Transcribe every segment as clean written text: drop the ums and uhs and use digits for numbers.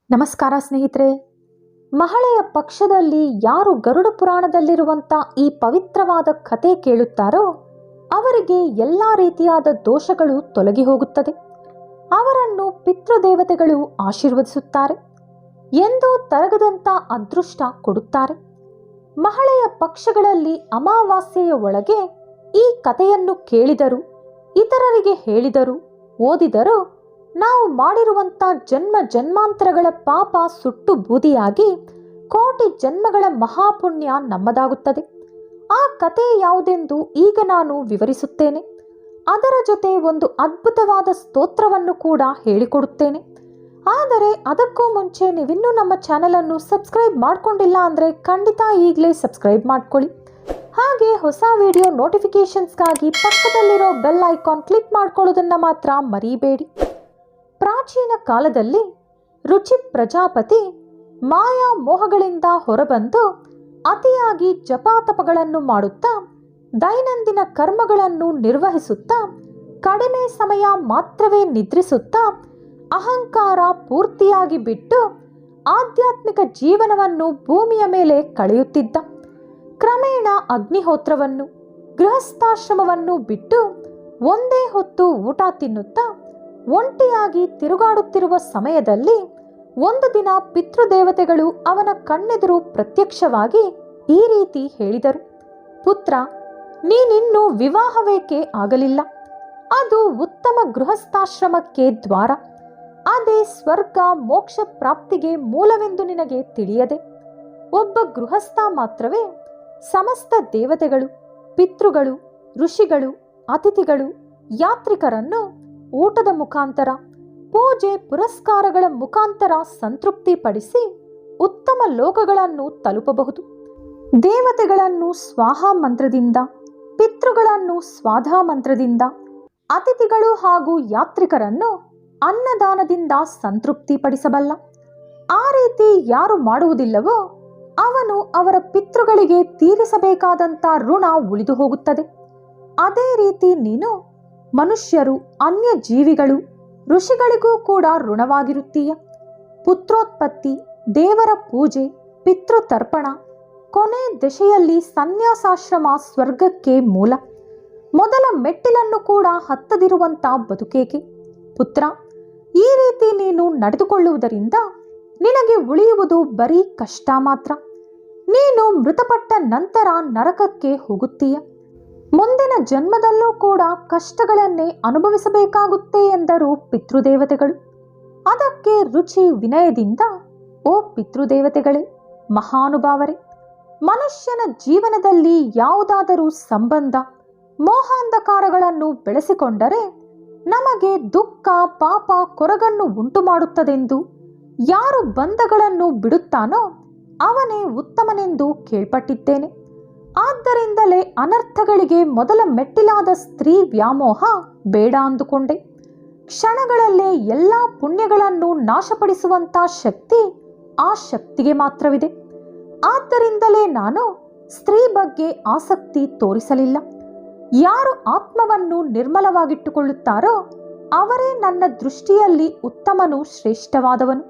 ನಮಸ್ಕಾರ ಸ್ನೇಹಿತರೆ. ಮಹಳೆಯ ಪಕ್ಷದಲ್ಲಿ ಯಾರು ಗರುಡ ಪುರಾಣದಲ್ಲಿರುವಂಥ ಈ ಪವಿತ್ರವಾದ ಕಥೆ ಕೇಳುತ್ತಾರೋ ಅವರಿಗೆ ಎಲ್ಲ ರೀತಿಯಾದ ದೋಷಗಳು ತೊಲಗಿ ಹೋಗುತ್ತದೆ. ಅವರನ್ನು ಪಿತೃದೇವತೆಗಳು ಆಶೀರ್ವದಿಸುತ್ತಾರೆ. ಎಂದೂ ತರಗದಂಥ ಅದೃಷ್ಟ ಕೊಡುತ್ತಾರೆ. ಮಹಳೆಯ ಪಕ್ಷಗಳಲ್ಲಿ ಅಮಾವಾಸ್ಯೆಯ ಒಳಗೆ ಈ ಕಥೆಯನ್ನು ಕೇಳಿದರು, ಇತರರಿಗೆ ಹೇಳಿದರು, ಓದಿದರು, ನಾವು ಮಾಡಿರುವಂಥ ಜನ್ಮ ಜನ್ಮಾಂತರಗಳ ಪಾಪ ಸುಟ್ಟು ಬೂದಿಯಾಗಿ ಕೋಟಿ ಜನ್ಮಗಳ ಮಹಾಪುಣ್ಯ ನಮ್ಮದಾಗುತ್ತದೆ. ಆ ಕಥೆ ಯಾವುದೆಂದು ಈಗ ನಾನು ವಿವರಿಸುತ್ತೇನೆ. ಅದರ ಜೊತೆ ಒಂದು ಅದ್ಭುತವಾದ ಸ್ತೋತ್ರವನ್ನು ಕೂಡ ಹೇಳಿಕೊಡುತ್ತೇನೆ. ಆದರೆ ಅದಕ್ಕೂ ಮುಂಚೆ ನೀವಿನ್ನೂ ನಮ್ಮ ಚಾನಲನ್ನು ಸಬ್ಸ್ಕ್ರೈಬ್ ಮಾಡಿಕೊಂಡಿಲ್ಲ ಅಂದರೆ ಖಂಡಿತ ಈಗಲೇ ಸಬ್ಸ್ಕ್ರೈಬ್ ಮಾಡ್ಕೊಳ್ಳಿ. ಹಾಗೆ ಹೊಸ ವಿಡಿಯೋ ನೋಟಿಫಿಕೇಷನ್ಸ್ಗಾಗಿ ಪಕ್ಕದಲ್ಲಿರೋ ಬೆಲ್ ಐಕಾನ್ ಕ್ಲಿಕ್ ಮಾಡ್ಕೊಳ್ಳೋದನ್ನು ಮಾತ್ರ ಮರಿಬೇಡಿ. ಪ್ರಾಚೀನ ಕಾಲದಲ್ಲಿ ರುಚಿ ಪ್ರಜಾಪತಿ ಮಾಯಾ ಮೋಹಗಳಿಂದ ಹೊರಬಂದು ಅತಿಯಾಗಿ ಜಪಾತಪಗಳನ್ನು ಮಾಡುತ್ತಾ ದೈನಂದಿನ ಕರ್ಮಗಳನ್ನು ನಿರ್ವಹಿಸುತ್ತಾ ಕಡಿಮೆ ಸಮಯ ಮಾತ್ರವೇ ನಿದ್ರಿಸುತ್ತಾ ಅಹಂಕಾರ ಪೂರ್ತಿಯಾಗಿ ಬಿಟ್ಟು ಆಧ್ಯಾತ್ಮಿಕ ಜೀವನವನ್ನು ಭೂಮಿಯ ಮೇಲೆ ಕಳೆಯುತ್ತಿದ್ದ. ಕ್ರಮೇಣ ಅಗ್ನಿಹೋತ್ರವನ್ನು ಗೃಹಸ್ಥಾಶ್ರಮವನ್ನು ಬಿಟ್ಟು ಒಂದೇ ಹೊತ್ತು ಊಟ ತಿನ್ನುತ್ತಾ ಒಂಟಿಯಾಗಿ ತಿರುಗಾಡುತ್ತಿರುವ ಸಮಯದಲ್ಲಿ ಒಂದು ದಿನ ಪಿತೃದೇವತೆಗಳು ಅವನ ಕಣ್ಣೆದುರು ಪ್ರತ್ಯಕ್ಷವಾಗಿ ಈ ರೀತಿ ಹೇಳಿದರು: ಪುತ್ರ, ನೀನಿನ್ನೂ ವಿವಾಹವೇಕೆ ಆಗಲಿಲ್ಲ? ಅದು ಉತ್ತಮ ಗೃಹಸ್ಥಾಶ್ರಮಕ್ಕೆ ದ್ವಾರ. ಅದೇ ಸ್ವರ್ಗ ಮೋಕ್ಷ ಪ್ರಾಪ್ತಿಗೆ ಮೂಲವೆಂದು ನಿನಗೆ ತಿಳಿಯದೆ ಒಬ್ಬ ಗೃಹಸ್ಥ ಮಾತ್ರವೇ ಸಮಸ್ತ ದೇವತೆಗಳು, ಪಿತೃಗಳು, ಋಷಿಗಳು, ಅತಿಥಿಗಳು, ಯಾತ್ರಿಕರನ್ನು ಊಟದ ಮುಖಾಂತರ, ಪೂಜೆ ಪುರಸ್ಕಾರಗಳ ಮುಖಾಂತರ ಸಂತೃಪ್ತಿಪಡಿಸಿ ಉತ್ತಮ ಲೋಕಗಳನ್ನು ತಲುಪಬಹುದು. ದೇವತೆಗಳನ್ನು ಸ್ವಾಹ ಮಂತ್ರದಿಂದ, ಪಿತೃಗಳನ್ನು ಸ್ವಾಧಾ ಮಂತ್ರದಿಂದ, ಅತಿಥಿಗಳು ಹಾಗೂ ಯಾತ್ರಿಕರನ್ನು ಅನ್ನದಾನದಿಂದ ಸಂತೃಪ್ತಿಪಡಿಸಬಲ್ಲ. ಆ ರೀತಿ ಯಾರು ಮಾಡುವುದಿಲ್ಲವೋ ಅವನು ಅವರ ಪಿತೃಗಳಿಗೆ ತೀರಿಸಬೇಕಾದಂಥ ಋಣ ಉಳಿದು ಹೋಗುತ್ತದೆ. ಅದೇ ರೀತಿ ನೀನು ಮನುಷ್ಯರು, ಅನ್ಯ ಜೀವಿಗಳು, ಋಷಿಗಳಿಗೂ ಕೂಡ ಋಣವಾಗಿರುತ್ತೀಯ. ಪುತ್ರೋತ್ಪತ್ತಿ, ದೇವರ ಪೂಜೆ, ಪಿತೃತರ್ಪಣ, ಕೊನೆ ದಶೆಯಲ್ಲಿ ಸನ್ಯಾಸಾಶ್ರಮ ಸ್ವರ್ಗಕ್ಕೆ ಮೂಲ. ಮೊದಲ ಮೆಟ್ಟಿಲನ್ನು ಕೂಡ ಹತ್ತದಿರುವಂಥ ಬದುಕೇಕೆ? ಪುತ್ರ, ಈ ರೀತಿ ನೀನು ನಡೆದುಕೊಳ್ಳುವುದರಿಂದ ನಿನಗೆ ಉಳಿಯುವುದು ಬರೀ ಕಷ್ಟ ಮಾತ್ರ. ನೀನು ಮೃತಪಟ್ಟ ನಂತರ ನರಕಕ್ಕೆ ಹೋಗುತ್ತೀಯ. ಮುಂದಿನ ಜನ್ಮದಲ್ಲೂ ಕೂಡ ಕಷ್ಟಗಳನ್ನೇ ಅನುಭವಿಸಬೇಕಾಗುತ್ತೆ ಎಂದರು ಪಿತೃದೇವತೆಗಳು. ಅದಕ್ಕೆ ರುಚಿ ವಿನಯದಿಂದ, ಓ ಪಿತೃದೇವತೆಗಳೇ, ಮಹಾನುಭಾವರೇ, ಮನುಷ್ಯನ ಜೀವನದಲ್ಲಿ ಯಾವುದಾದರೂ ಸಂಬಂಧ ಮೋಹಾಂಧಕಾರಗಳನ್ನು ಬೆಳೆಸಿಕೊಂಡರೆ ನಮಗೆ ದುಃಖ, ಪಾಪ, ಕೊರಗನ್ನು ಉಂಟು ಮಾಡುತ್ತದೆಂದು ಯಾರು ಬಂಧಗಳನ್ನು ಬಿಡುತ್ತಾನೋ ಅವನೇ ಉತ್ತಮನೆಂದು ಕೇಳ್ಪಟ್ಟಿದ್ದೇನೆ. ಆದ್ದರಿಂದಲೇ ಅನರ್ಥಗಳಿಗೆ ಮೊದಲ ಮೆಟ್ಟಿಲಾದ ಸ್ತ್ರೀ ವ್ಯಾಮೋಹ ಬೇಡ ಅಂದುಕೊಂಡೆ. ಕ್ಷಣಗಳಲ್ಲೇ ಎಲ್ಲ ಪುಣ್ಯಗಳನ್ನು ನಾಶಪಡಿಸುವಂಥ ಶಕ್ತಿ ಆ ಶಕ್ತಿಗೆ ಮಾತ್ರವಿದೆ. ಆದ್ದರಿಂದಲೇ ನಾನು ಸ್ತ್ರೀ ಬಗ್ಗೆ ಆಸಕ್ತಿ ತೋರಿಸಲಿಲ್ಲ. ಯಾರು ಆತ್ಮವನ್ನು ನಿರ್ಮಲವಾಗಿಟ್ಟುಕೊಳ್ಳುತ್ತಾರೋ ಅವರೇ ನನ್ನ ದೃಷ್ಟಿಯಲ್ಲಿ ಉತ್ತಮನು, ಶ್ರೇಷ್ಠವಾದವನು.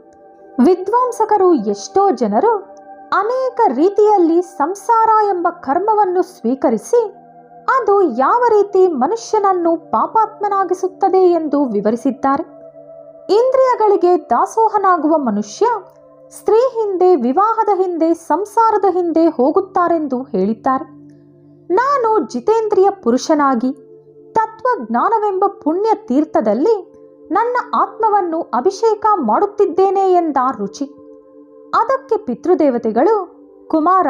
ವಿದ್ವಾಂಸಕರು ಎಷ್ಟೋ ಜನರು ಅನೇಕ ರೀತಿಯಲ್ಲಿ ಸಂಸಾರ ಎಂಬ ಕರ್ಮವನ್ನು ಸ್ವೀಕರಿಸಿ ಅದು ಯಾವ ರೀತಿ ಮನುಷ್ಯನನ್ನು ಪಾಪಾತ್ಮನಾಗಿಸುತ್ತದೆ ಎಂದು ವಿವರಿಸಿದ್ದಾರೆ. ಇಂದ್ರಿಯಗಳಿಗೆ ದಾಸೋಹನಾಗುವ ಮನುಷ್ಯ ಸ್ತ್ರೀ ಹಿಂದೆ, ವಿವಾಹದ ಹಿಂದೆ, ಸಂಸಾರದ ಹಿಂದೆ ಹೋಗುತ್ತಾರೆಂದು ಹೇಳಿದ್ದಾರೆ. ನಾನು ಜಿತೇಂದ್ರಿಯ ಪುರುಷನಾಗಿ ತತ್ವಜ್ಞಾನವೆಂಬ ಪುಣ್ಯ ತೀರ್ಥದಲ್ಲಿ ನನ್ನ ಆತ್ಮವನ್ನು ಅಭಿಷೇಕ ಮಾಡುತ್ತಿದ್ದೇನೆ ಎಂದ ರುಚಿ. ಅದಕ್ಕೆ ಪಿತೃದೇವತೆಗಳು, ಕುಮಾರ,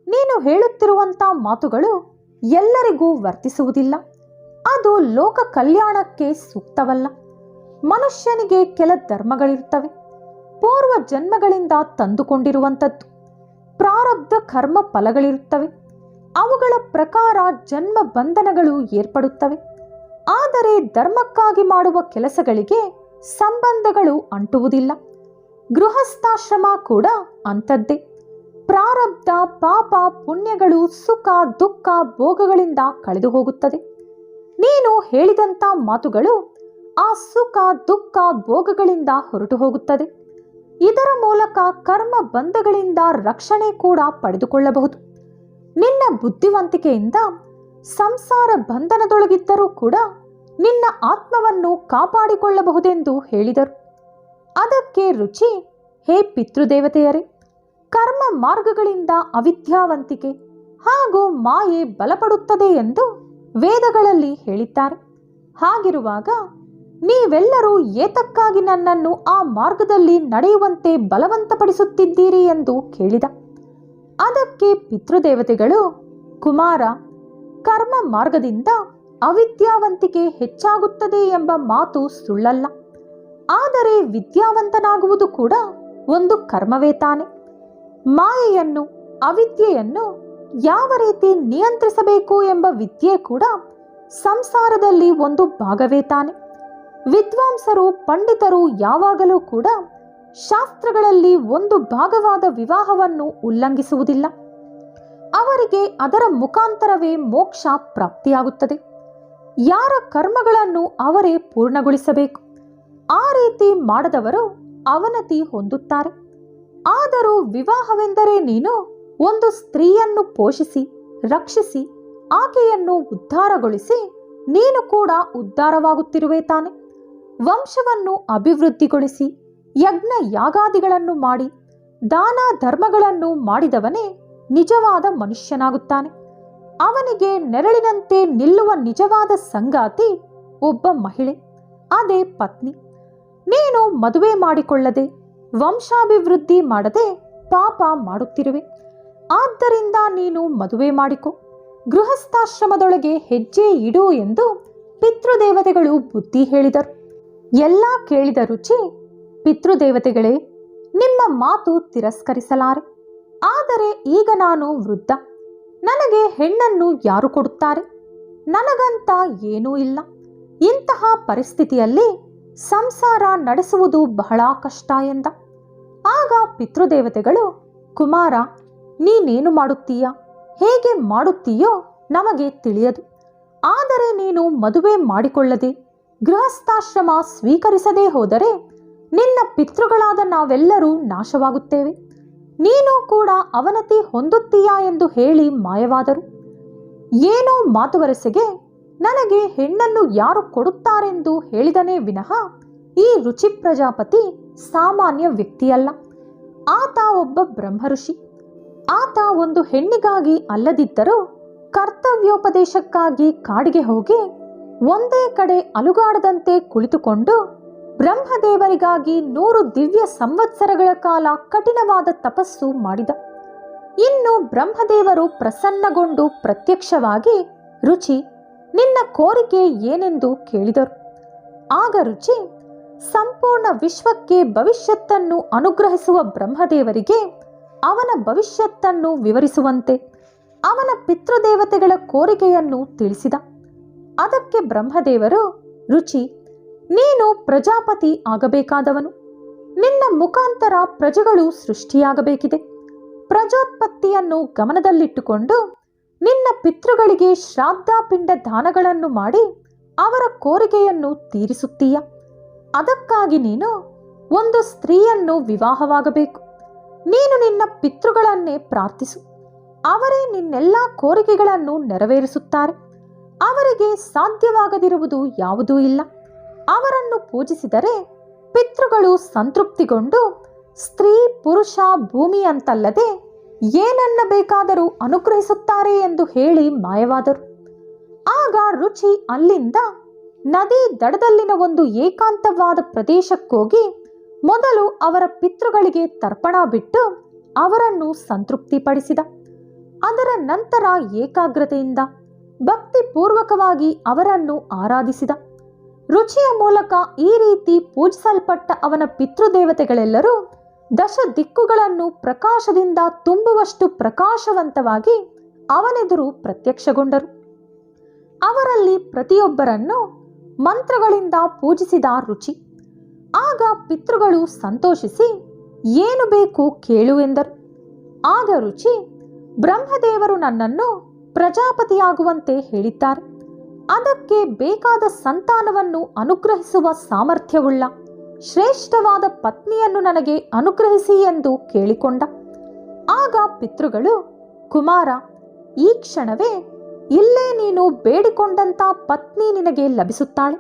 ನೀನು ಹೇಳುತ್ತಿರುವಂಥ ಮಾತುಗಳು ಎಲ್ಲರಿಗೂ ವರ್ತಿಸುವುದಿಲ್ಲ. ಅದು ಲೋಕ ಕಲ್ಯಾಣಕ್ಕೆ ಸೂಕ್ತವಲ್ಲ. ಮನುಷ್ಯನಿಗೆ ಕೆಲ ಧರ್ಮಗಳಿರುತ್ತವೆ, ಪೂರ್ವ ಜನ್ಮಗಳಿಂದ ತಂದುಕೊಂಡಿರುವಂಥದ್ದು. ಪ್ರಾರಬ್ಧ ಕರ್ಮ ಫಲಗಳಿರುತ್ತವೆ. ಅವುಗಳ ಪ್ರಕಾರ ಜನ್ಮ ಬಂಧನಗಳು ಏರ್ಪಡುತ್ತವೆ. ಆದರೆ ಧರ್ಮಕ್ಕಾಗಿ ಮಾಡುವ ಕೆಲಸಗಳಿಗೆ ಸಂಬಂಧಗಳು ಅಂಟುವುದಿಲ್ಲ. ಗೃಹಸ್ಥಾಶ್ರಮ ಕೂಡ ಅಂಥದ್ದೇ. ಪ್ರಾರಬ್ಧ, ಪಾಪ, ಪುಣ್ಯಗಳು ಸುಖ, ದುಃಖ, ಭೋಗಗಳಿಂದ ಕಳೆದು ಹೋಗುತ್ತದೆ. ನೀನು ಹೇಳಿದಂಥ ಮಾತುಗಳು ಆ ಸುಖ, ದುಃಖ, ಭೋಗಗಳಿಂದ ಹೊರಟು ಹೋಗುತ್ತದೆ. ಇದರ ಮೂಲಕ ಕರ್ಮ ಬಂಧಗಳಿಂದ ರಕ್ಷಣೆ ಕೂಡ ಪಡೆದುಕೊಳ್ಳಬಹುದು. ನಿನ್ನ ಬುದ್ಧಿವಂತಿಕೆಯಿಂದ ಸಂಸಾರ ಬಂಧನದೊಳಗಿದ್ದರೂ ಕೂಡ ನಿನ್ನ ಆತ್ಮವನ್ನು ಕಾಪಾಡಿಕೊಳ್ಳಬಹುದೆಂದು ಹೇಳಿದರು. ಅದಕ್ಕೆ ರುಚಿ, ಹೇ ಪಿತೃದೇವತೆಯರೇ, ಕರ್ಮ ಮಾರ್ಗಗಳಿಂದ ಅವಿದ್ಯಾವಂತಿಕೆ ಹಾಗೂ ಮಾಯೆ ಬಲಪಡುತ್ತದೆ ಎಂದು ವೇದಗಳಲ್ಲಿ ಹೇಳಿದ್ದಾರೆ. ಹಾಗಿರುವಾಗ ನೀವೆಲ್ಲರೂ ಏತಕ್ಕಾಗಿ ನನ್ನನ್ನು ಆ ಮಾರ್ಗದಲ್ಲಿ ನಡೆಯುವಂತೆ ಬಲವಂತಪಡಿಸುತ್ತಿದ್ದೀರಿ ಎಂದು ಕೇಳಿದ. ಅದಕ್ಕೆ ಪಿತೃದೇವತೆಗಳು, ಕುಮಾರ, ಕರ್ಮ ಮಾರ್ಗದಿಂದ ಅವಿದ್ಯಾವಂತಿಕೆ ಹೆಚ್ಚಾಗುತ್ತದೆ ಎಂಬ ಮಾತು ಸುಳ್ಳಲ್ಲ. ಆದರೆ ವಿದ್ಯಾವಂತನಾಗುವುದು ಕೂಡ ಒಂದು ಕರ್ಮವೇ ತಾನೆ. ಮಾಯೆಯನ್ನು, ಅವಿದ್ಯೆಯನ್ನು ಯಾವ ರೀತಿ ನಿಯಂತ್ರಿಸಬೇಕು ಎಂಬ ವಿದ್ಯೆ ಕೂಡ ಸಂಸಾರದಲ್ಲಿ ಒಂದು ಭಾಗವೇ ತಾನೆ. ವಿದ್ವಾಂಸರು, ಪಂಡಿತರು ಯಾವಾಗಲೂ ಕೂಡ ಶಾಸ್ತ್ರಗಳಲ್ಲಿ ಒಂದು ಭಾಗವಾದ ವಿವಾಹವನ್ನು ಉಲ್ಲಂಘಿಸುವುದಿಲ್ಲ. ಅವರಿಗೆ ಅದರ ಮುಖಾಂತರವೇ ಮೋಕ್ಷ ಪ್ರಾಪ್ತಿಯಾಗುತ್ತದೆ. ಯಾರ ಕರ್ಮಗಳನ್ನು ಅವರೇ ಪೂರ್ಣಗೊಳಿಸಬೇಕು. ಆ ರೀತಿ ಮಾಡದವರು ಅವನತಿ ಹೊಂದುತ್ತಾರೆ. ಆದರೂ ವಿವಾಹವೆಂದರೆ ನೀನು ಒಂದು ಸ್ತ್ರೀಯನ್ನು ಪೋಷಿಸಿ, ರಕ್ಷಿಸಿ, ಆಕೆಯನ್ನು ಉದ್ಧಾರಗೊಳಿಸಿ ನೀನು ಕೂಡ ಉದ್ಧಾರವಾಗುತ್ತಿರುವೆ ತಾನೆ. ವಂಶವನ್ನು ಅಭಿವೃದ್ಧಿಗೊಳಿಸಿ ಯಜ್ಞ ಯಾಗಾದಿಗಳನ್ನು ಮಾಡಿ ದಾನ ಧರ್ಮಗಳನ್ನು ಮಾಡಿದವನೇ ನಿಜವಾದ ಮನುಷ್ಯನಾಗುತ್ತಾನೆ. ಅವನಿಗೆ ನೆರಳಿನಂತೆ ನಿಲ್ಲುವ ನಿಜವಾದ ಸಂಗಾತಿ ಒಬ್ಬ ಮಹಿಳೆ, ಅದೇ ಪತ್ನಿ. ನೀನು ಮದುವೆ ಮಾಡಿಕೊಳ್ಳದೆ, ವಂಶಾಭಿವೃದ್ಧಿ ಮಾಡದೆ ಪಾಪ ಮಾಡುತ್ತಿರುವೆ. ಆದ್ದರಿಂದ ನೀನು ಮದುವೆ ಮಾಡಿಕೊ, ಗೃಹಸ್ಥಾಶ್ರಮದೊಳಗೆ ಹೆಜ್ಜೆ ಇಡು ಎಂದು ಪಿತೃದೇವತೆಗಳು ಬುದ್ಧಿ ಹೇಳಿದರು. ಎಲ್ಲ ಕೇಳಿದ ರುಚಿ, ಪಿತೃದೇವತೆಗಳೇ, ನಿಮ್ಮ ಮಾತು ತಿರಸ್ಕರಿಸಲಾರೆ. ಆದರೆ ಈಗ ನಾನು ವೃದ್ಧ, ನನಗೆ ಹೆಣ್ಣನ್ನು ಯಾರು ಕೊಡುತ್ತಾರೆ? ನನಗಂತ ಏನೂ ಇಲ್ಲ. ಇಂತಹ ಪರಿಸ್ಥಿತಿಯಲ್ಲಿ ಸಂಸಾರ ನಡೆಸುವುದು ಬಹಳ ಕಷ್ಟ ಎಂದ. ಆಗ ಪಿತೃದೇವತೆಗಳು, ಕುಮಾರ, ನೀನೇನು ಮಾಡುತ್ತೀಯಾ, ಹೇಗೆ ಮಾಡುತ್ತೀಯೋ ನಮಗೆ ತಿಳಿಯದು. ಆದರೆ ನೀನು ಮದುವೆ ಮಾಡಿಕೊಳ್ಳದೆ ಗೃಹಸ್ಥಾಶ್ರಮ ಸ್ವೀಕರಿಸದೇ ಹೋದರೆ ನಿನ್ನ ಪಿತೃಗಳಾದ ನಾವೆಲ್ಲರೂ ನಾಶವಾಗುತ್ತೇವೆ. ನೀನು ಕೂಡ ಅವನತಿ ಹೊಂದುತ್ತೀಯಾ ಎಂದು ಹೇಳಿ ಮಾಯವಾದರು. ಏನೋ ಮಾತುವರಸೆಗೆ ನನಗೆ ಹೆಣ್ಣನ್ನು ಯಾರು ಕೊಡುತ್ತಾರೆಂದು ಹೇಳಿದನೇ ವಿನಃ ಈ ರುಚಿ ಪ್ರಜಾಪತಿ ಸಾಮಾನ್ಯ ವ್ಯಕ್ತಿಯಲ್ಲ. ಆತ ಒಬ್ಬ ಬ್ರಹ್ಮಋಷಿ. ಆತ ಒಂದು ಹೆಣ್ಣಿಗಾಗಿ ಅಲ್ಲದಿದ್ದರೂ ಕರ್ತವ್ಯೋಪದೇಶಕ್ಕಾಗಿ ಕಾಡಿಗೆ ಹೋಗಿ ಒಂದೇ ಕಡೆ ಅಲುಗಾಡದಂತೆ ಕುಳಿತುಕೊಂಡು ಬ್ರಹ್ಮದೇವರಿಗಾಗಿ 100 ದಿವ್ಯ ಸಂವತ್ಸರಗಳ ಕಾಲ ಕಠಿಣವಾದ ತಪಸ್ಸು ಮಾಡಿದ. ಇನ್ನು ಬ್ರಹ್ಮದೇವರು ಪ್ರಸನ್ನಗೊಂಡು ಪ್ರತ್ಯಕ್ಷವಾಗಿ, ರುಚಿ, ನಿನ್ನ ಕೋರಿಕೆ ಏನೆಂದು ಕೇಳಿದರು. ಆಗ ರುಚಿ, ಸಂಪೂರ್ಣ ವಿಶ್ವಕ್ಕೆ ಭವಿಷ್ಯತ್ತನ್ನು ಅನುಗ್ರಹಿಸುವ ಬ್ರಹ್ಮದೇವರಿಗೆ ಅವನ ಭವಿಷ್ಯತ್ತನ್ನು ವಿವರಿಸುವಂತೆ ಅವನ ಪಿತೃದೇವತೆಗಳ ಕೋರಿಕೆಯನ್ನು ತಿಳಿಸಿದ. ಅದಕ್ಕೆ ಬ್ರಹ್ಮದೇವರು, ರುಚಿ, ನೀನು ಪ್ರಜಾಪತಿ ಆಗಬೇಕಾದವನು. ನಿನ್ನ ಮುಖಾಂತರ ಪ್ರಜೆಗಳು ಸೃಷ್ಟಿಯಾಗಬೇಕಿದೆ. ಪ್ರಜೋತ್ಪತ್ತಿಯನ್ನು ಗಮನದಲ್ಲಿಟ್ಟುಕೊಂಡು ನಿನ್ನ ಪಿತೃಗಳಿಗೆ ಶ್ರಾದ್ದ ಪಿಂಡ ದಾನಗಳನ್ನು ಮಾಡಿ ಅವರ ಕೋರಿಕೆಯನ್ನು ತೀರಿಸುತ್ತೀಯ. ಅದಕ್ಕಾಗಿ ನೀನು ಒಂದು ಸ್ತ್ರೀಯನ್ನು ವಿವಾಹವಾಗಬೇಕು. ನೀನು ನಿನ್ನ ಪಿತೃಗಳನ್ನೇ ಪ್ರಾರ್ಥಿಸು. ಅವರೇ ನಿನ್ನೆಲ್ಲ ಕೋರಿಕೆಗಳನ್ನು ನೆರವೇರಿಸುತ್ತಾರೆ. ಅವರಿಗೆ ಸಾಧ್ಯವಾಗದಿರುವುದು ಯಾವುದೂ ಇಲ್ಲ. ಅವರನ್ನು ಪೂಜಿಸಿದರೆ ಪಿತೃಗಳು ಸಂತೃಪ್ತಿಗೊಂಡು ಸ್ತ್ರೀ, ಪುರುಷ, ಭೂಮಿ ಅಂತಲ್ಲದೆ ಏನನ್ನ ಬೇಕಾದರೂ ಅನುಗ್ರಹಿಸುತ್ತಾರೆ ಎಂದು ಹೇಳಿ ಮಾಯವಾದರು. ಆಗ ರುಚಿ ಅಲ್ಲಿಂದ ನದಿ ದಡದಲ್ಲಿನ ಒಂದು ಏಕಾಂತವಾದ ಪ್ರದೇಶಕ್ಕೋಗಿ ಮೊದಲು ಅವರ ಪಿತೃಗಳಿಗೆ ತರ್ಪಣ ಬಿಟ್ಟು ಅವರನ್ನು ಸಂತೃಪ್ತಿಪಡಿಸಿದ. ಅದರ ನಂತರ ಏಕಾಗ್ರತೆಯಿಂದ ಭಕ್ತಿಪೂರ್ವಕವಾಗಿ ಅವರನ್ನು ಆರಾಧಿಸಿದ. ರುಚಿಯ ಮೂಲಕ ಈ ರೀತಿ ಪೂಜಿಸಲ್ಪಟ್ಟ ಅವನ ಪಿತೃದೇವತೆಗಳೆಲ್ಲರೂ ದಶ ದಿಕ್ಕುಗಳನ್ನು ಪ್ರಕಾಶದಿಂದ ತುಂಬುವಷ್ಟು ಪ್ರಕಾಶವಂತವಾಗಿ ಅವನೆದುರು ಪ್ರತ್ಯಕ್ಷಗೊಂಡರು. ಅವರಲ್ಲಿ ಪ್ರತಿಯೊಬ್ಬರನ್ನು ಮಂತ್ರಗಳಿಂದ ಪೂಜಿಸಿದ ರುಚಿ. ಆಗ ಪಿತೃಗಳು ಸಂತೋಷಿಸಿ, ಏನು ಬೇಕು ಕೇಳು ಎಂದರು. ಆಗ ರುಚಿ, ಬ್ರಹ್ಮದೇವರು ನನ್ನನ್ನು ಪ್ರಜಾಪತಿಯಾಗುವಂತೆ ಹೇಳಿದ್ದಾರೆ. ಅದಕ್ಕೆ ಬೇಕಾದ ಸಂತಾನವನ್ನು ಅನುಗ್ರಹಿಸುವ ಸಾಮರ್ಥ್ಯವುಳ್ಳ ಶ್ರೇಷ್ಠವಾದ ಪತ್ನಿಯನ್ನು ನನಗೆ ಅನುಗ್ರಹಿಸಿ ಎಂದು ಕೇಳಿಕೊಂಡ. ಆಗ ಪಿತೃಗಳು, ಕುಮಾರ, ಈ ಕ್ಷಣವೇ ಇಲ್ಲೇ ನೀನು ಬೇಡಿಕೊಂಡಂತ ಪತ್ನಿ ನಿನಗೆ ಲಭಿಸುತ್ತಾಳೆ.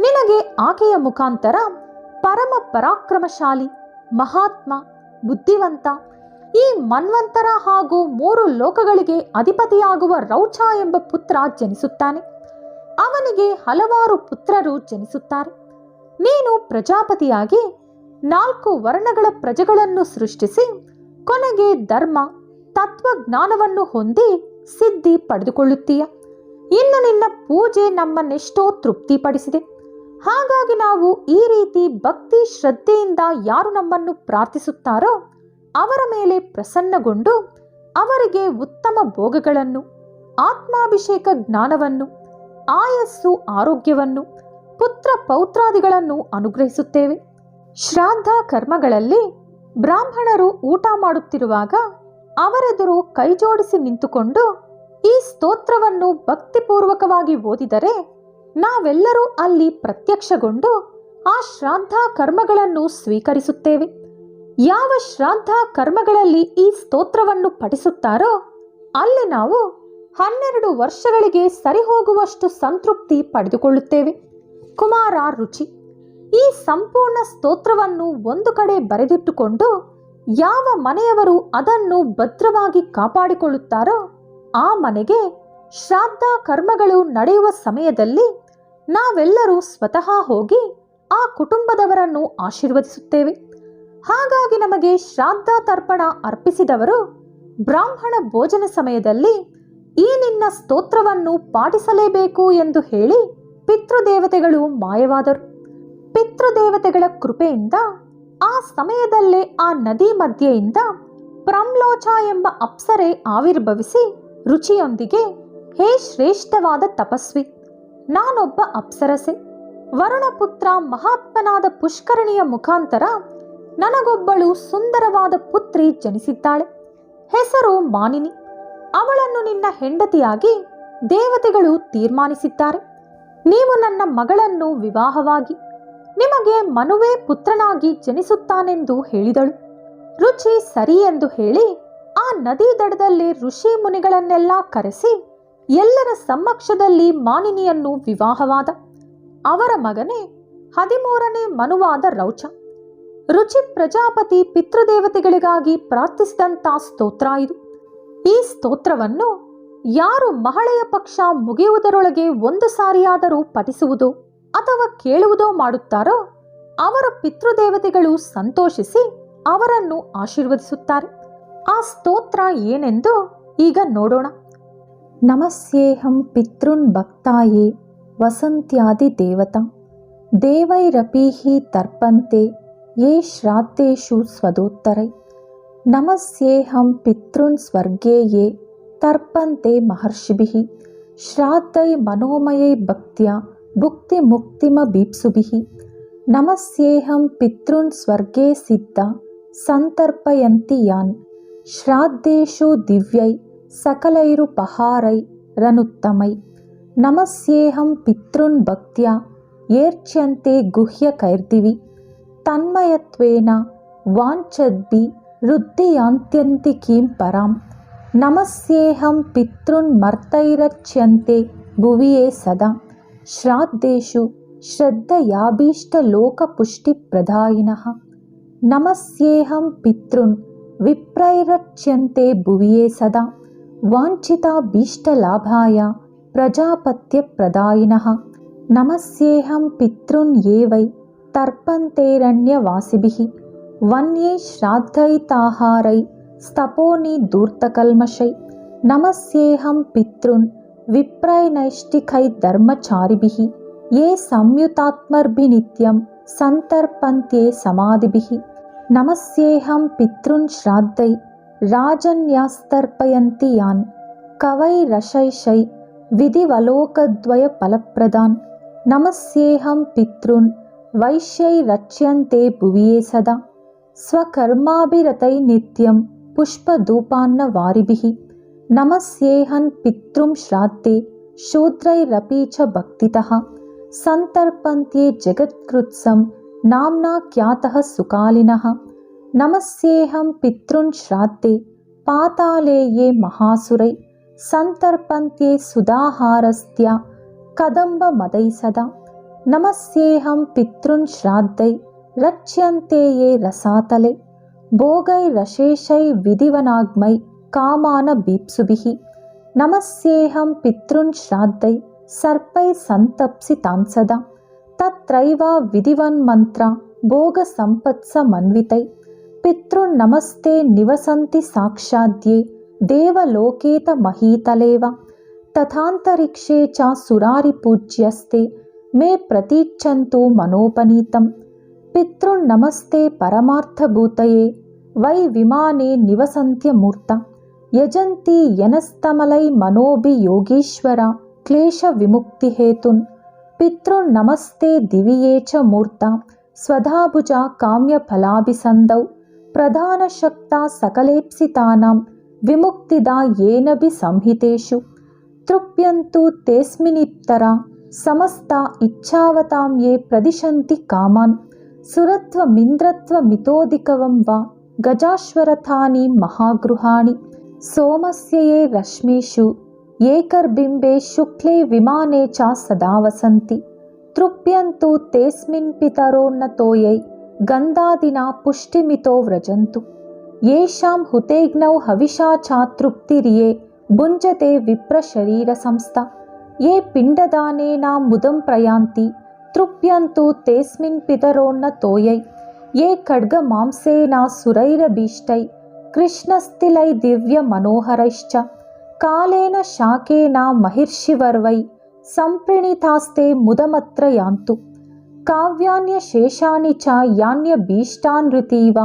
ನಿನಗೆ ಆಕೆಯ ಮುಖಾಂತರ ಪರಮ ಪರಾಕ್ರಮಶಾಲಿ, ಮಹಾತ್ಮ, ಬುದ್ಧಿವಂತ, ಈ ಮನ್ವಂತರ ಹಾಗೂ 3 ಲೋಕಗಳಿಗೆ ಅಧಿಪತಿಯಾಗುವ ರೌಚ ಎಂಬ ಪುತ್ರ ಜನಿಸುತ್ತಾನೆ. ಅವನಿಗೆ ಹಲವಾರು ಪುತ್ರರು ಜನಿಸುತ್ತಾರೆ. ನೀನು ಪ್ರಜಾಪತಿಯಾಗಿ 4 ವರ್ಣಗಳ ಪ್ರಜೆಗಳನ್ನು ಸೃಷ್ಟಿಸಿ ಕೊನೆಗೆ ಧರ್ಮ, ತತ್ವಜ್ಞಾನವನ್ನು ಹೊಂದಿ ಸಿದ್ಧಿ ಪಡೆದುಕೊಳ್ಳುತ್ತೀಯ. ಇನ್ನು ನಿನ್ನ ಪೂಜೆ ನಮ್ಮನ್ನೆಷ್ಟೋ ತೃಪ್ತಿಪಡಿಸಿದೆ. ಹಾಗಾಗಿ ನಾವು ಈ ರೀತಿ ಭಕ್ತಿ ಶ್ರದ್ಧೆಯಿಂದ ಯಾರು ನಮ್ಮನ್ನು ಪ್ರಾರ್ಥಿಸುತ್ತಾರೋ ಅವರ ಮೇಲೆ ಪ್ರಸನ್ನಗೊಂಡು ಅವರಿಗೆ ಉತ್ತಮ ಭೋಗಗಳನ್ನು, ಆತ್ಮಾಭಿಷೇಕ ಜ್ಞಾನವನ್ನು, ಆಯಸ್ಸು ಆರೋಗ್ಯವನ್ನು, ಪುತ್ರ ಪೌತ್ರಾದಿಗಳನ್ನು ಅನುಗ್ರಹಿಸುತ್ತೇವೆ. ಶ್ರಾದ್ದ ಕರ್ಮಗಳಲ್ಲಿ ಬ್ರಾಹ್ಮಣರು ಊಟ ಮಾಡುತ್ತಿರುವಾಗ ಅವರೆದುರು ಕೈಜೋಡಿಸಿ ನಿಂತುಕೊಂಡು ಈ ಸ್ತೋತ್ರವನ್ನು ಭಕ್ತಿಪೂರ್ವಕವಾಗಿ ಓದಿದರೆ ನಾವೆಲ್ಲರೂ ಅಲ್ಲಿ ಪ್ರತ್ಯಕ್ಷಗೊಂಡು ಆ ಶ್ರಾದ್ದ ಕರ್ಮಗಳನ್ನು ಸ್ವೀಕರಿಸುತ್ತೇವೆ. ಯಾವ ಶ್ರಾದ್ದ ಕರ್ಮಗಳಲ್ಲಿ ಈ ಸ್ತೋತ್ರವನ್ನು ಪಠಿಸುತ್ತಾರೋ ಅಲ್ಲಿ ನಾವು 12 ವರ್ಷಗಳಿಗೆ ಸರಿಹೋಗುವಷ್ಟು ಸಂತೃಪ್ತಿ ಪಡೆದುಕೊಳ್ಳುತ್ತೇವೆ. ಕುಮಾರ ರುಚಿ, ಈ ಸಂಪೂರ್ಣ ಸ್ತೋತ್ರವನ್ನು ಒಂದು ಕಡೆ ಬರೆದಿಟ್ಟುಕೊಂಡು ಯಾವ ಮನೆಯವರು ಅದನ್ನು ಭದ್ರವಾಗಿ ಕಾಪಾಡಿಕೊಳ್ಳುತ್ತಾರೋ ಆ ಮನೆಗೆ ಶ್ರಾದ್ದ ಕರ್ಮಗಳು ನಡೆಯುವ ಸಮಯದಲ್ಲಿ ನಾವೆಲ್ಲರೂ ಸ್ವತಃ ಹೋಗಿ ಆ ಕುಟುಂಬದವರನ್ನು ಆಶೀರ್ವದಿಸುತ್ತೇವೆ. ಹಾಗಾಗಿ ನಮಗೆ ಶ್ರಾದ್ದ ತರ್ಪಣ ಅರ್ಪಿಸಿದವರು ಬ್ರಾಹ್ಮಣ ಭೋಜನ ಸಮಯದಲ್ಲಿ ಈ ನಿನ್ನ ಸ್ತೋತ್ರವನ್ನು ಪಾಠಿಸಲೇಬೇಕು ಎಂದು ಹೇಳಿ ಪಿತೃದೇವತೆಗಳು ಮಾಯವಾದರು. ಪಿತೃದೇವತೆಗಳ ಕೃಪೆಯಿಂದ ಆ ಸಮಯದಲ್ಲೇ ಆ ನದಿ ಮಧ್ಯೆಯಿಂದ ಪ್ರಮ್ಲೋಚ ಎಂಬ ಅಪ್ಸರೆ ಆವಿರ್ಭವಿಸಿ ರುಚಿಯೊಂದಿಗೆ, ಹೇ ಶ್ರೇಷ್ಠವಾದ ತಪಸ್ವಿ, ನಾನೊಬ್ಬ ಅಪ್ಸರಸೆ. ವರುಣಪುತ್ರ ಮಹಾತ್ಮನಾದ ಪುಷ್ಕರಣಿಯ ಮುಖಾಂತರ ನನಗೊಬ್ಬಳು ಸುಂದರವಾದ ಪುತ್ರಿ ಜನಿಸಿದ್ದಾಳೆ. ಹೆಸರು ಮಾನಿನಿ. ಅವಳನ್ನು ನಿನ್ನ ಹೆಂಡತಿಯಾಗಿ ದೇವತೆಗಳು ತೀರ್ಮಾನಿಸಿದ್ದಾರೆ. ನೀವು ನನ್ನ ಮಗಳನ್ನು ವಿವಾಹವಾಗಿ ನಿಮಗೆ ಮನುವೇ ಪುತ್ರನಾಗಿ ಜನಿಸುತ್ತಾನೆಂದು ಹೇಳಿದಳು. ರುಚಿ ಸರಿ ಎಂದು ಹೇಳಿ ಆ ನದಿ ದಡದಲ್ಲಿ ಋಷಿ ಮುನಿಗಳನ್ನೆಲ್ಲ ಕರೆಸಿ ಎಲ್ಲರ ಸಮ್ಮಕ್ಷದಲ್ಲಿ ಮಾನಿನಿಯನ್ನು ವಿವಾಹವಾದ. ಅವರ ಮಗನೇ 13ನೇ ಮನುವಾದ ರೌಚ. ರುಚಿ ಪ್ರಜಾಪತಿ ಪಿತೃದೇವತೆಗಳಿಗಾಗಿ ಪ್ರಾರ್ಥಿಸಿದಂಥ ಸ್ತೋತ್ರ ಇದು. ಈ ಸ್ತೋತ್ರವನ್ನು ಯಾರು ಮಹಳೆಯ ಪಕ್ಷ ಮುಗಿಯುವುದರೊಳಗೆ 1 ಸಾರಿಯಾದರೂ ಪಠಿಸುವುದೋ ಅಥವಾ ಕೇಳುವುದೋ ಮಾಡುತ್ತಾರೋ ಅವರ ಪಿತೃದೇವತೆಗಳು ಸಂತೋಷಿಸಿ ಅವರನ್ನು ಆಶೀರ್ವದಿಸುತ್ತಾರೆ. ಆ ಸ್ತೋತ್ರ ಏನೆಂದು ಈಗ ನೋಡೋಣ. ನಮಸ್ಯೇಹಂ ಪಿತೃನ್ ಭಕ್ತಾಯೇ ವಸಂತ್ಯಾದಿ ದೇವತಾ ದೇವೈರಪೀಹಿ ತರ್ಪಂತೆ ಯೇ ಶ್ರಾದ್ದೇಶು ಸ್ವದೋತ್ತರೈ. ನಮಸ್ಯೇಹಂ ಪಿತೃನ್ ಸ್ವರ್ಗೇ ಯೇ ತರ್ಪಂತೆ ಮಹರ್ಷಿಭಿಃ ಶ್ರಾದ್ದೈ ಮನೋಮಯೈ ಭಕ್ತ್ಯಾ ಭುಕ್ತಿ ಮುಕ್ತಿಮಭೀಪ್ಸುಭಿಃ. ನಮಸ್ಯೇಹಂ ಪಿತೃನ್ ಸ್ವರ್ಗೇ ಸಿದ್ಧ ಸಂತರ್ಪಯಂತಿ ಯಾನ್ ಶ್ರಾದ್ದೇಶು ದಿವ್ಯೈ ಸಕಲೈರುಪಹಾರೈ ರನುತ್ತಮೈ. ನಮಸ್ಯೇಹಂ ಪಿತೃನ್ ಭಕ್ತ್ಯಾ ಯೇರ್ಚ್ಯಂತೆ ಗುಹ್ಯಕೈರ್ದಿವಿ ತನ್ಮಯತ್ವೇನ ವಾಂಛದ್ಭಿ ವೃದ್ಧಿಯಾಂತ್ಯಂತಿ ಕೀಂ ಪರಾಂ. ನಮಸ್ಯೇಹಂ ಪಿತೃನ್ ಮರ್ತೈರಚ್ಯಂತೆ ಭುವಿಯೇ ಸದಾ ಶ್ರಾದ್ದೇಶು ಶ್ರದ್ಧಯಾಭೀಷ್ಟಲೋಕಪುಷ್ಟಿಪ್ರದಾಯಿನಃ. ನಮಸ್ಯೇಹಂ ಪಿತೃನ್ ವಿಪ್ರೈರಚ್ಯಂತೆ ಭುವಿಯೇ ಸದಾ ವಾಂಛಿತಾಭೀಷ್ಟಲಾಭಾಯ ಪ್ರಜಾಪತ್ಯಪ್ರದಾಯಿನಃ. ನಮಸ್ಯೇಹಂ ಪಿತೃನ್ ಯೇ ವೈ ತರ್ಪಂತೇರಣ್ಯವಾಸಿಭಿಃ ವನ್ಯೈ ಶ್ರಾದ್ದೈತಾಹಾರೈ ಸ್ತಪೋನಿ ಧೂರ್ತಕಲ್ಮಷೈ. ನಮಸ್ಯೇಹಂ ಪಿತೃನ್ ವಿಪ್ರೈನೈಷ್ಟಿಕೈರ್ಧರ್ಮಚಾರಿಭಿಃ ಯೇ ಸಂಯುತಾತ್ಮರ್ಭಿನಿತ್ಯಂ ಸಂತರ್ಪಂತ್ಯೇ ಸಮಾಧಿಭಿಃ. ನಮಸ್ಯೇಹಂ ಪಿತೃನ್ ಶ್ರಾದ್ದೈ ರಾಜನ್ಯಾಸ್ತರ್ಪಯಂತಿ ಯಾನ್ ಕವೈರಶೈಷೈ ವಿಧಿವಲೋಕದ್ವಯ ಫಲಪ್ರದಾನ್. ನಮಸ್ಯೇಹಂ ಪಿತೃನ್ ವೈಶ್ಯೈರಚ್ಯಂತೆ ಭುವಿಯೇ ಸದಾ ಸ್ವಕರ್ಮಾಭಿರತೈ ನಿತ್ಯಂ ಪುಷ್ಪಧೂಪಾನ್ನವಾರಿಭಿಃ. ನಮಸ್ಯೇಹಂ ಪಿತೃಂ ಶ್ರಾದ್ದೆ ಶೂದ್ರೈರಪಿ ಚ ಭಕ್ತಿತಃ ಸಂತರ್ಪಂತ್ಯೇ ಜಗತ್ಕೃತ್ಸಂ नाम्ना ख्यातः सुकालिनः। नमस्येऽहं पितॄन् श्राद्धे पाताले ये महासुरै सन्तर्पन्त्ये सुधाहारस्त्या कदम्बमदै सदा। नमस्येऽहं पितॄन् श्राद्धै रच्यन्ते ये रसातले भोगैरशेषै विधिवनाग्मै कामानभीप्सुभिः। नमस्येऽहं पितॄन् श्राद्धै सर्पैः सन्तप्सितान् सदा तत्रैव विधिवन्मन्त्रा भोगसम्पत्समन्वितै। पितॄन् नमस्ते निवसन्ति साक्षाद्ये देवलोकेत महीतलेव तथान्तरिक्षे च सुरारिपूज्यस्ते मे प्रतीच्छन्तु मनोपनीतम्। पितॄन् नमस्ते परमार्थभूतये वै विमाने निवसन्त्यमूर्ता यजन्ति यनस्तमलै मनोभियोगीश्वरा क्लेशविमुक्तिहेतुन्। पितॄन् नमस्ते दिविये च मूर्ता स्वधाभुजा काम्यफलाभिसन्धौ प्रधानशक्ता सकलेप्सितानां विमुक्तिदा येनभिसंहितेषु। तृप्यन्तु तेऽस्मिन्निप्तरा समस्ता इच्छावतां ये प्रदिशन्ति कामान् सुरत्वमिन्द्रत्वमितोऽधिकं वा गजाश्वरथानि महागृहाणि। सोमस्य ये रश्मिषु एकर्बिम्बे शुक्ले विमाने च सदा वसन्ति। तृप्यन्तु तेऽस्मिन् पितरोन्नतोयै गन्धादिना पुष्टिमितो व्रजन्तु। येषां हुतेग्नौ हविषा च तृप्तिर्ये भुञ्जते विप्रशरीरसंस्था। ये पिण्डदानेनामुदं प्रयान्ति तृप्यन्तु तेऽस्मिन् पितरोन्नतोयै ये खड्गमांसेन सुरैरभीष्टै कृष्णस्तिलै दिव्यमनोहरैश्च। कालेन शाकेन महिर्षिवर्वै सम्प्रणीतास्ते मुदमत्र यान्तु। काव्यान्यशेषानि च यान्यभीष्टानृतीव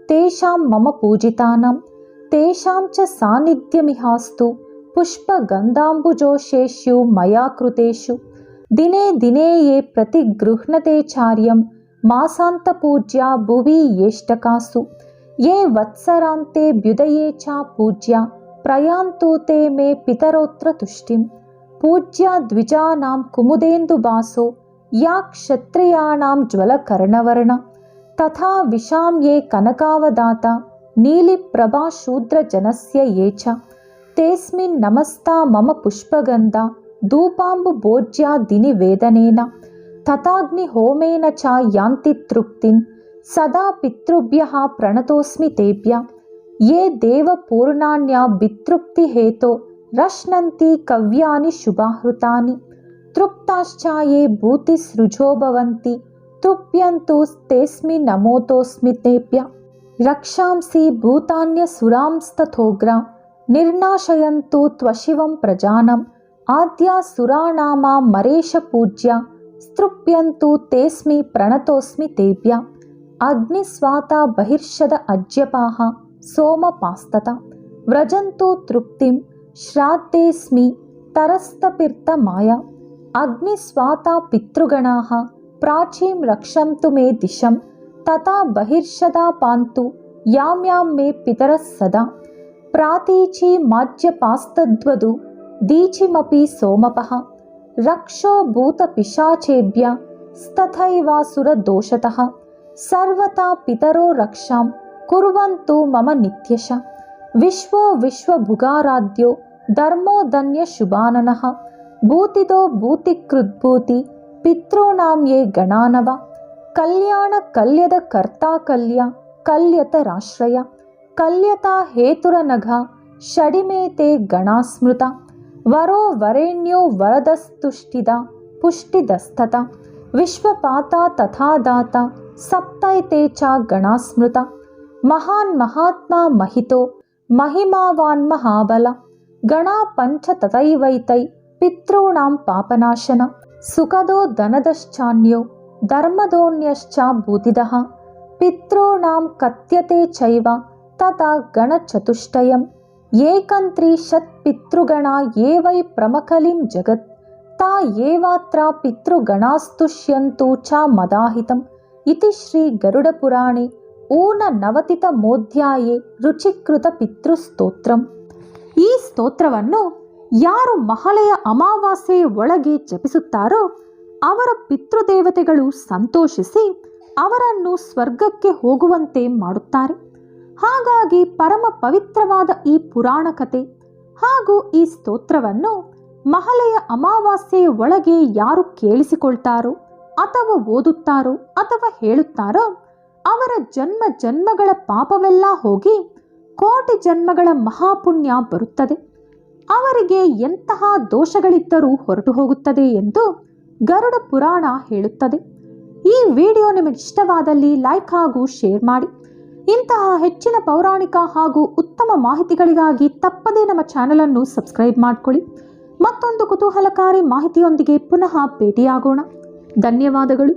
तेषां मम पूजितानां तेषां च सान्निध्यमिहास्तु पुष्पगन्धाम्बुजोषेषु मया कृतेषु। दिने दिने ये प्रतिगृह्णते चार्यं मासान्तपूज्या भुवि येष्टकासु। ये वत्सरान्तेऽभ्युदये च पूज्या प्रयान्तु ते मे पितरोऽत्र तुष्टिम्। पूज्या द्विजानां कुमुदेन्दुभासो या क्षत्रियाणां ज्वलकर्णवर्णा। तथा विशां ये कनकावदाता नीलिप्रभा शूद्रजनस्य ये च तेऽस्मिन् नमस्ता मम पुष्पगन्धा धूपाम्बुभोज्या दिनिवेदनेन। तथाग्निहोमेन च यान्ति तृप्तिं सदा पितृभ्यः प्रणतोऽस्मि तेभ्यः। ये देवपूर्णान्या वितृप्तिहेतो रश्नन्ति कव्यानि शुभाहृतानि। तृप्ताश्च ये भूतिसृजो भवन्ति तृप्यन्तु तेऽस्मिन् नमोतोऽस्मि तेभ्यः। रक्षांसि भूतान्यसुरांस्तथोग्रा निर्नाशयन्तु त्वशिवं प्रजानम्। आद्यासुराणामा मरेशपूज्या स्तृप्यन्तु तेऽस्मि प्रणतोऽस्मि तेभ्यः। अग्निस्वाता बहिर्षद अज्यपाः सोमपास्तता व्रजन्तु तृप्तिं श्राद्धेऽस्मि तरस्तपिर्तमाया। अग्निस्वाता पितृगणाः प्राचीं रक्षन्तु मे दिशं तथा बहिर्षदा पान्तु यां यां मे पितरः सदा। प्रातीची माज्यपास्तद्वधु दीचिमपि सोमपः रक्षो भूतपिशाचेभ्यः तथैवासुरदोषतः। सर्वथा पितरो रक्षां कुर्वन्तु मम नित्यशः। विश्वो विश्वभुगाराध्यो धर्मो धन्यशुभाननः। भूतिदो भूतिकृद्भूति पितॄणां ये गणानव। कल्याणकल्यद कर्ता कल्या कल्यतराश्रय। कल्यता हेतुरनघा षडिमे ते गणा स्मृता। वरो वरेण्यो वरदस्तुष्टिदा पुष्टिदस्तता। विश्वपाता तथा दाता सप्तैते च गणा स्मृता। महान् महात्मा महितो महिमावान् महाबल। गणा पञ्च तथैवैतै पितॄणां पापनाशन। सुखदो धनदश्चान्यो धर्मदोऽन्यश्च भूतिदः। पितॄणां कथ्यते चैव तथा गणचतुष्टयम्। एकन्त्रिशत्पितृगणा ये वै प्रमकलिं जगत् ता एवात्र पितृगणास्तुष्यन्तु च मदाहितम्। इति श्री गरुडपुराणे ऊननवतितमोऽध्याये ರುಚಿಕೃತ ಪಿತೃಸ್ತೋತ್ರಂ. ಈ ಸ್ತೋತ್ರವನ್ನು ಯಾರು ಮಹಳೆಯ ಅಮಾವಾಸ್ಯೆಯ ಒಳಗೆ ಜಪಿಸುತ್ತಾರೋ ಅವರ ಪಿತೃದೇವತೆಗಳು ಸಂತೋಷಿಸಿ ಅವರನ್ನು ಸ್ವರ್ಗಕ್ಕೆ ಹೋಗುವಂತೆ ಮಾಡುತ್ತಾರೆ. ಹಾಗಾಗಿ ಪರಮ ಪವಿತ್ರವಾದ ಈ ಪುರಾಣ ಕಥೆ ಹಾಗೂ ಈ ಸ್ತೋತ್ರವನ್ನು ಮಹಲೆಯ ಅಮಾವಾಸ್ಯೆಯ ಒಳಗೆ ಯಾರು ಕೇಳಿಸಿಕೊಳ್ತಾರೋ ಅಥವಾ ಓದುತ್ತಾರೋ ಅಥವಾ ಹೇಳುತ್ತಾರೋ ಅವರ ಜನ್ಮ ಜನ್ಮಗಳ ಪಾಪವೆಲ್ಲ ಹೋಗಿ ಕೋಟಿ ಜನ್ಮಗಳ ಮಹಾಪುಣ್ಯ ಬರುತ್ತದೆ. ಅವರಿಗೆ ಎಂತಹ ದೋಷಗಳಿದ್ದರೂ ಹೊರಟು ಹೋಗುತ್ತದೆ ಎಂದು ಗರುಡ ಪುರಾಣ ಹೇಳುತ್ತದೆ. ಈ ವಿಡಿಯೋ ನಿಮಗಿಷ್ಟವಾದಲ್ಲಿ ಲೈಕ್ ಹಾಗೂ ಶೇರ್ ಮಾಡಿ. ಇಂತಹ ಹೆಚ್ಚಿನ ಪೌರಾಣಿಕ ಹಾಗೂ ಉತ್ತಮ ಮಾಹಿತಿಗಳಿಗಾಗಿ ತಪ್ಪದೇ ನಮ್ಮ ಚಾನೆಲ್ ಅನ್ನು ಸಬ್ಸ್ಕ್ರೈಬ್ ಮಾಡಿಕೊಳ್ಳಿ. ಮತ್ತೊಂದು ಕುತೂಹಲಕಾರಿ ಮಾಹಿತಿಯೊಂದಿಗೆ ಪುನಃ ಭೇಟಿಯಾಗೋಣ. ಧನ್ಯವಾದಗಳು.